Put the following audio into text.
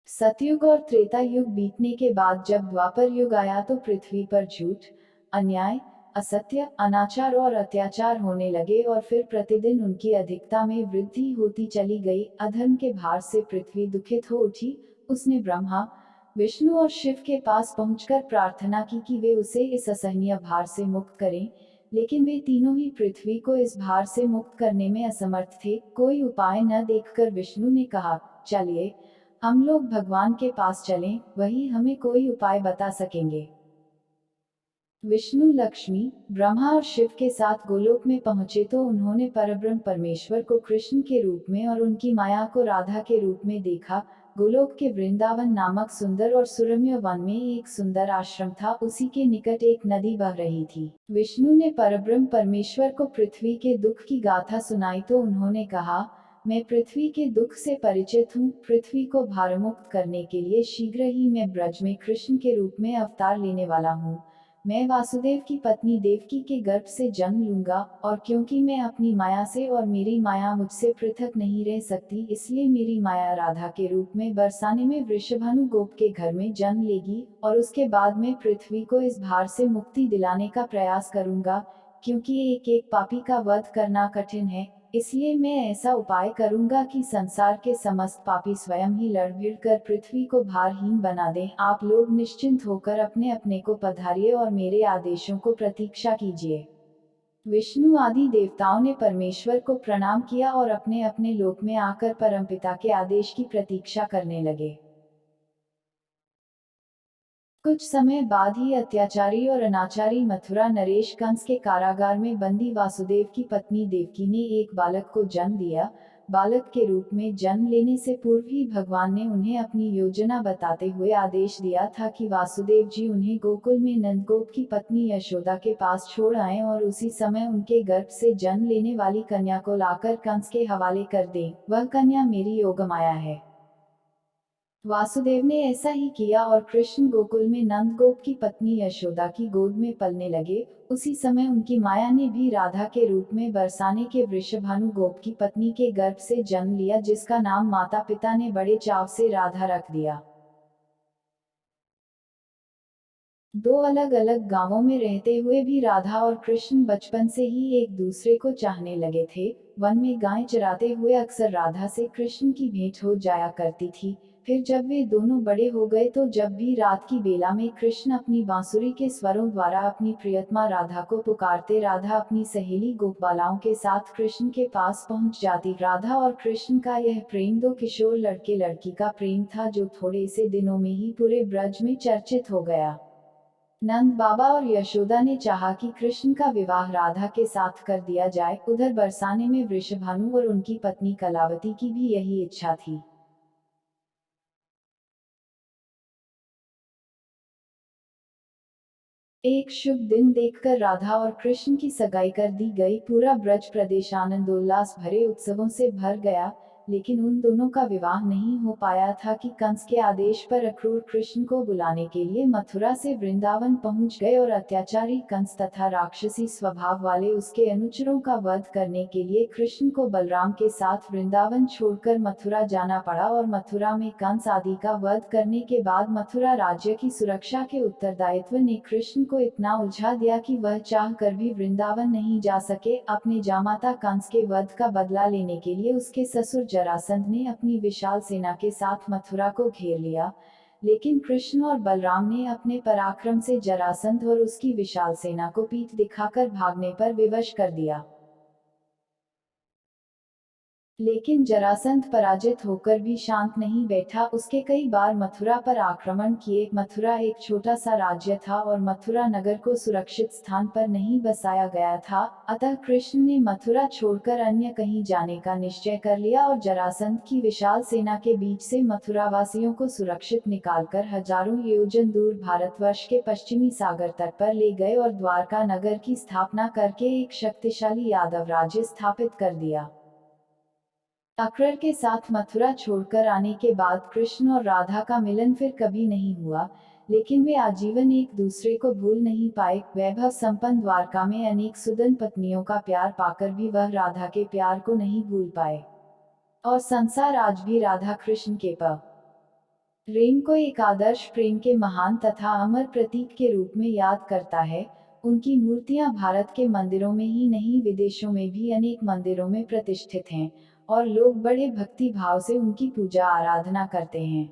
सतयुग और त्रेता युग बीतने के बाद जब द्वापर युग आया तो पृथ्वी पर झूठ, अन्याय, असत्य, अनाचार और अत्याचार होने लगे और फिर प्रतिदिन उनकी अधिकता में वृद्धि होती चली गई। अधर्म के भार से पृथ्वी दुखित हो उठी। उसने ब्रह्मा, विष्णु और शिव के पास पहुंचकर प्रार्थना की कि वे उसे इस असहनीय भार से मुक्त करें, लेकिन वे तीनों ही पृथ्वी को इस भार से मुक्त करने में असमर्थ थे। कोई उपाय न देखकर विष्णु ने कहा, चलिए हम लोग भगवान के पास चलें, वही हमें कोई उपाय बता सकेंगे। विष्णु लक्ष्मी, ब्रह्मा और शिव के साथ गोलोक में पहुंचे तो उन्होंने परब्रह्म परमेश्वर को कृष्ण के रूप में और उनकी माया को राधा के रूप में देखा। गोलोक के वृंदावन नामक सुंदर और सुरम्य वन में एक सुंदर आश्रम था। उसी के निकट एक नदी बह रही थी। विष्णु ने परब्रह्म परमेश्वर को पृथ्वी के दुख की गाथा सुनाई तो उन्होंने कहा, मैं पृथ्वी के दुख से परिचित हूँ। पृथ्वी को भारमुक्त करने के लिए शीघ्र ही मैं ब्रज में कृष्ण के रूप में अवतार लेने वाला हूँ। मैं वासुदेव की पत्नी देवकी के गर्भ से जन्म लूंगा, और क्योंकि मैं अपनी माया से और मेरी माया मुझसे पृथक नहीं रह सकती, इसलिए मेरी माया राधा के रूप में बरसाने में वृषभानु गोप के घर में जन्म लेगी, और उसके बाद मैं पृथ्वी को इस भार से मुक्ति दिलाने का प्रयास करूंगा। क्योंकि एक एक पापी का वध करना कठिन है, इसलिए मैं ऐसा उपाय करूंगा कि संसार के समस्त पापी स्वयं ही लड़ भिड़ कर पृथ्वी को भारहीन बना दें। आप लोग निश्चिंत होकर अपने अपने को पधारिए और मेरे आदेशों को प्रतीक्षा कीजिए। विष्णु आदि देवताओं ने परमेश्वर को प्रणाम किया और अपने अपने लोक में आकर परमपिता के आदेश की प्रतीक्षा करने लगे। कुछ समय बाद ही अत्याचारी और अनाचारी मथुरा नरेश कंस के कारागार में बंदी वासुदेव की पत्नी देवकी ने एक बालक को जन्म दिया। बालक के रूप में जन्म लेने से पूर्व ही भगवान ने उन्हें अपनी योजना बताते हुए आदेश दिया था कि वासुदेव जी उन्हें गोकुल में नंदगोप की पत्नी यशोदा के पास छोड़ आएं और उसी समय उनके गर्भ से जन्म लेने वाली कन्या को लाकर कंस के हवाले कर दें। वह कन्या मेरी योगमाया है। वासुदेव ने ऐसा ही किया और कृष्ण गोकुल में नंदगोप की पत्नी यशोदा की गोद में पलने लगे। उसी समय उनकी माया ने भी राधा के रूप में बरसाने के वृषभानु गोप की पत्नी के गर्भ से जन्म लिया, जिसका नाम माता पिता ने बड़े चाव से राधा रख दिया। दो अलग अलग गांवों में रहते हुए भी राधा और कृष्ण बचपन से ही एक दूसरे को चाहने लगे थे। वन में गायें चराते हुए अक्सर राधा से कृष्ण की भेंट हो जाया करती थी। फिर जब वे दोनों बड़े हो गए तो जब भी रात की बेला में कृष्ण अपनी बांसुरी के स्वरों द्वारा अपनी प्रियतमा राधा को पुकारते, राधा अपनी सहेली गोपबालाओं के साथ कृष्ण के पास पहुंच जाती। राधा और कृष्ण का यह प्रेम दो किशोर लड़के लड़की का प्रेम था, जो थोड़े से दिनों में ही पूरे ब्रज में चर्चित हो गया। नंद बाबा और यशोदा ने चाहा कि कृष्ण का विवाह राधा के साथ कर दिया जाए। उधर बरसाने में वृषभानु और उनकी पत्नी कलावती की भी यही इच्छा थी। एक शुभ दिन देखकर राधा और कृष्ण की सगाई कर दी गई। पूरा ब्रज प्रदेश आनंदोल्लास भरे उत्सवों से भर गया, लेकिन उन दोनों का विवाह नहीं हो पाया था कि कंस के आदेश पर अक्रूर कृष्ण को बुलाने के लिए मथुरा से वृंदावन पहुंच गए और अत्याचारी कंस तथा राक्षसी स्वभाव वाले उसके अनुचरों का वध करने के लिए कृष्ण को बलराम के साथ वृंदावन छोड़कर मथुरा जाना पड़ा। और मथुरा में कंस आदि का वध करने के बाद मथुरा राज्य की सुरक्षा के उत्तरदायित्व ने कृष्ण को इतना उलझा दिया कि वह चाह कर भी वृंदावन नहीं जा सके। अपने जामाता कंस के वध का बदला लेने के लिए उसके ससुर जरासंध ने अपनी विशाल सेना के साथ मथुरा को घेर लिया, लेकिन कृष्ण और बलराम ने अपने पराक्रम से जरासंध और उसकी विशाल सेना को पीठ दिखाकर भागने पर विवश कर दिया। लेकिन जरासंध पराजित होकर भी शांत नहीं बैठा। उसके कई बार मथुरा पर आक्रमण किए। मथुरा एक छोटा सा राज्य था और मथुरा नगर को सुरक्षित स्थान पर नहीं बसाया गया था। अतः कृष्ण ने मथुरा छोड़कर अन्य कहीं जाने का निश्चय कर लिया और जरासंध की विशाल सेना के बीच से मथुरा वासियों को सुरक्षित निकालकर हजारों योजन दूर भारतवर्ष के पश्चिमी सागर तट पर ले गए और द्वारका नगर की स्थापना करके एक शक्तिशाली यादव राज्य स्थापित कर दिया। अक्रर के साथ मथुरा छोड़कर आने के बाद कृष्ण और राधा का मिलन फिर कभी नहीं हुआ, लेकिन वे आजीवन एक दूसरे को भूल नहीं पाए। वैभव संपन्न द्वारका में अनेक सुदन पत्नियों का प्यार पाकर भी वह राधा के प्यार को नहीं भूल पाए, और संसार आज भी राधा कृष्ण के रेन को एक आदर्श प्रेम के महान तथा अमर प्रतीक के रूप में याद करता है। उनकी मूर्तियां भारत के मंदिरों में ही नहीं विदेशों में भी अनेक मंदिरों में प्रतिष्ठित हैं और लोग बड़े भक्ति भाव से उनकी पूजा आराधना करते हैं।